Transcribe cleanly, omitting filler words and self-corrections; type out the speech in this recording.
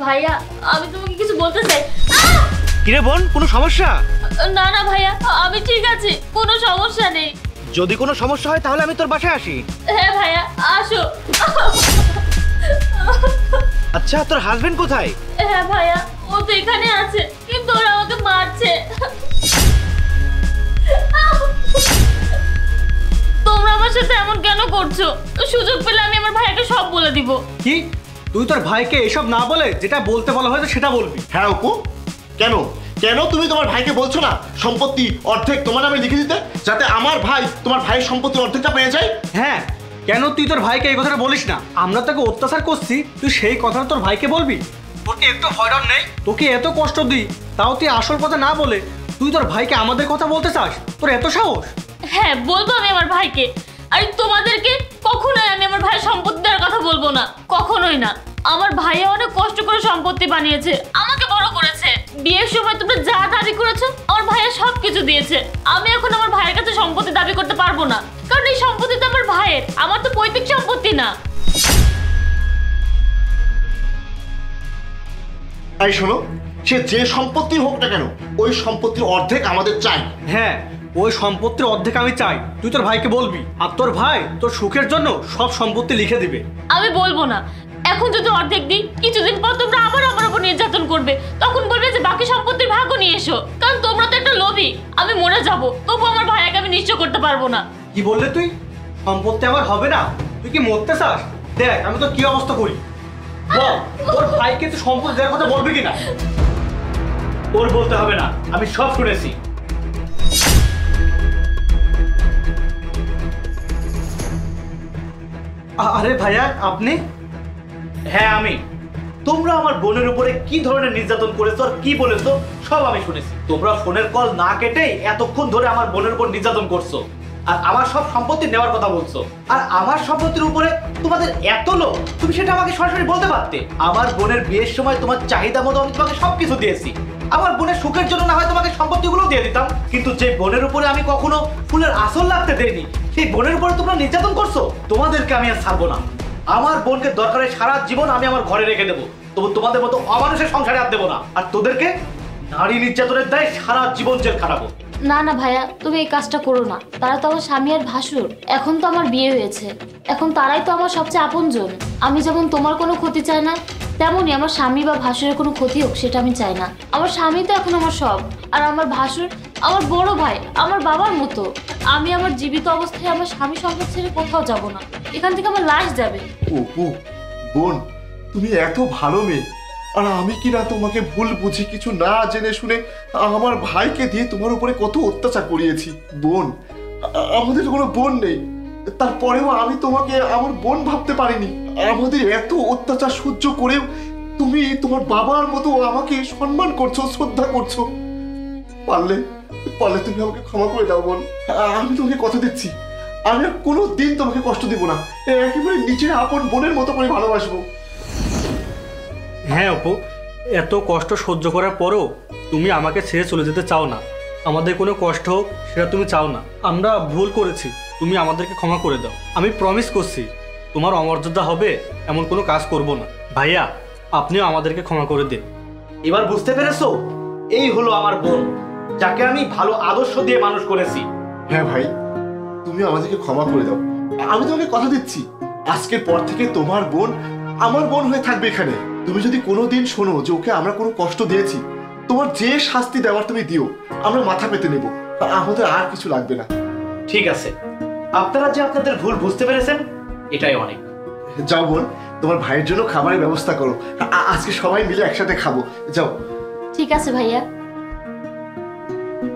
ভাইয়া আমি তোমাকে কিছু বলতে চাই। কিরে বোন, কোনো সমস্যা? না না ভাইয়া, আমি ঠিক আছি, কোনো সমস্যা নেই। যদি কোনো সমস্যা হয় তাহলে আমি তোর বাসায় আসি। হ্যাঁ ভাইয়া আসো। আচ্ছা, তোর হাজবেন্ড কোথায়? হ্যাঁ ভাইয়া, ও তো এখানে আছে, কিন্তু ওরা আমাকে মারছে। তোমরা আমার সাথে এমন কেন করছো? সুযোগ পেলে আমি আমার ভাইয়াকে সব বলে দিব। কি তুই তোর ভাইকে এসব না বলে যেটা বলতে বলা হয়তো সেটা বলবি? হ্যাঁ অপু, কেন কেন তুমি তোমার ভাইকে বলছো না সম্পত্তি অর্ধেক তোমার নামে লিখে দিতে, যাতে আমার ভাই তোমার ভাইয়ের সম্পত্তির অর্ধেকটা পেয়ে যায়? হ্যাঁ, কেন তুই তোর ভাইকে এই কথাটা বলিস না? আমরা তোকে অত্যাচার করছি, তুই সেই কথাটা তোর ভাইকে বলবি? তোর কি একটু হয়রান নেই? তোকে এত কষ্ট দিই, তাও তুই আসল কথা না বলে তুই তোর ভাইকে আমাদের কথা বলতে চাস? তোর এত সাহস? হ্যাঁ বলবো আমি আমার ভাইকে। আর তোমাদেরকে কখনোই আমি আমার ভাইয়ের সম্পত্তি দেওয়ার কথা বলবো না, কখনোই না। আমার ভাইয়া অনেক কষ্ট করে সম্পত্তি বানিয়েছে, আমাকে বড় করেছে। বিয়ের সময় তোমরা যা দাবি করেছো আমার ভাইয়া সবকিছু দিয়েছে। আমি এখন আমার ভাইয়ের কাছে সম্পত্তি দাবি করতে পারবো না, কারণ এই সম্পত্তি তো আমার ভাইয়ের, আমার তো পৈতৃক সম্পত্তি না। তাই শোনো, সে যে সম্পত্তি হোক না কেন ওই সম্পত্তির অর্ধেক আমাদের চাই। হ্যাঁ, ওই সম্পত্তির অর্ধেক আমি চাই, তুই তোর ভাইকে বলবি। আর তোর ভাই তোর সুখের জন্য সব সম্পত্তি লিখে দিবে। আমি বলবো না। এখন যদি অর্ধেক দিই, কিছুদিন পর তোমরা আবার আমার উপর নির্যাতন করবে, তখন বলবে যে বাকি সম্পত্তির ভাগও নিয়ে এসো। কারণ তোমরা তো একটা লোভী। আমি মরে যাবো, তবু আমার ভাইয়াকে আমি নিশ্চয় করতে পারবো না। কি বললে তুই? সম্পত্তি আমার হবে না? তুই কি মরতে চাস? দেখ আমি তো কি অবস্থা করি। বল, তোর ভাইকে তুই সম্পত্তি দেওয়ার কথা বলবি কিনা? তোর বলতে হবে না, আমি সব শুনেছি। আরে ভাইয়া, আপনি? হ্যাঁ আমি। তোমরা আমার বোনের উপরে কি ধরনের নির্যাতন করেছো আর কি বলেছো সব আমি শুনেছি। তোমরা ফোনের কল না কেটেই এতক্ষণ ধরে আমার বোনের উপর নির্যাতন করছো, আর আমার সব সম্পত্তি নেওয়ার কথা বলছো। আর আমার সম্পত্তির উপরে তোমাদের এত লোভ, তুমি সেটা আমাকে সরাসরি বলতে পারতে। আমার বোনের বিয়ের সময় তোমার চাহিদা মতো আমি তোমাকে সবকিছু দিয়েছি। আমার বোনের সুখের জন্য না হয় তোমাকে সম্পত্তিগুলো দিয়ে দিতাম, কিন্তু যে বোনের উপরে আমি কখনো ফুলের আসল লাগতে দেইনি, সেই বোনের উপরে তোমরা নির্যাতন করছো। তোমাদেরকে আমি আর ছাড়বো না। আমার বোনকে দরকারে সারা জীবন আমি আমার ঘরে রেখে দেবো, তবু তোমাদের মতো অমানুষের সংসারে আর দেবো না। আর তোদেরকে নারী নির্যাতনের দায়ে সারা জীবন জেল খাটাবো। না না ভাইয়া, তুমি এই কাজটা করো না। তারা তো আমার স্বামী আর ভাসুর। এখন তো আমার বিয়ে হয়েছে, এখন তারাই তো আমার সবচেয়ে আপনজন। আমি যেমন তোমার কোনো ক্ষতি চাই না, তেমনই আমার স্বামী বা ভাসুরের কোনো ক্ষতি হোক সেটা আমি চাই না। আমার স্বামী তো এখন আমার সব, আর আমার ভাসুর আমার বড় ভাই, আমার বাবার মতো। আমি আমার জীবিত অবস্থায় আমার স্বামী সম্পদ ছেড়ে কোথাও যাব না, এখান থেকে আমার লাশ যাবে। অপু বোন, তুমি এত ভালো মেয়ে, আর আমি কি না তোমাকে ভুল বুঝি কিছু না জেনে শুনে আমার ভাইকে দিয়ে তোমার উপরে কত অত্যাচার করিয়েছি। বোন, আমাদের কোনো বোন নেই, তারপরেও আমি তোমাকে আমার বোন ভাবতে পারিনি। আমাদের এত অত্যাচার সহ্য করেও তুমি তোমার বাবার মতো আমাকে সম্মান করছো, শ্রদ্ধা করছো। পারলে পারলে তুমি আমাকে ক্ষমা করে দাও বোন। আমি তোমাকে কথা দিচ্ছি, আমি আর কোনো দিন তোমাকে কষ্ট দিব না। একেবারে নিজের আপন বোনের মতো করে ভালোবাসবো। হ্যাঁ অপু, এত কষ্ট সহ্য করার পরও তুমি আমাকে ছেড়ে চলে যেতে চাও না। আমাদের কোনো কষ্ট হোক সেটা তুমি চাও না। আমরা ভুল করেছি, তুমি আমাদেরকে ক্ষমা করে দাও। আমি প্রমিস করছি তোমার অমর্যাদা হবে এমন কোনো কাজ করব না। ভাইয়া, আপনিও আমাদেরকে ক্ষমা করে দিন। এবার বুঝতে পেরেছো? এই হলো আমার বোন, যাকে আমি ভালো আদর্শ দিয়ে মানুষ করেছি। হ্যাঁ ভাই, তুমি আমাদেরকে ক্ষমা করে দাও। আমি তোমাকে কথা দিচ্ছি, আজকের পর থেকে তোমার বোন আমার বোন হয়ে থাকবে এখানে। তুমি যদি কোনোদিন শোনো যে ওকে আমরা কোনো কষ্ট দিয়েছি, তোমার যে শাস্তি দেওয়ার তুমি দিও, আমরা মাথা পেতে নেব, আমাদের আর কিছু লাগবে না। ঠিক আছে, আপনারা যে আপনাদের ভুল বুঝতে পেরেছেন এটাই অনেক। যাও বোন, তোমার ভাইয়ের জন্য খাবারের ব্যবস্থা করো, আজকে সবাই মিলে একসাথে খাবো। যাও। ঠিক আছে ভাইয়া।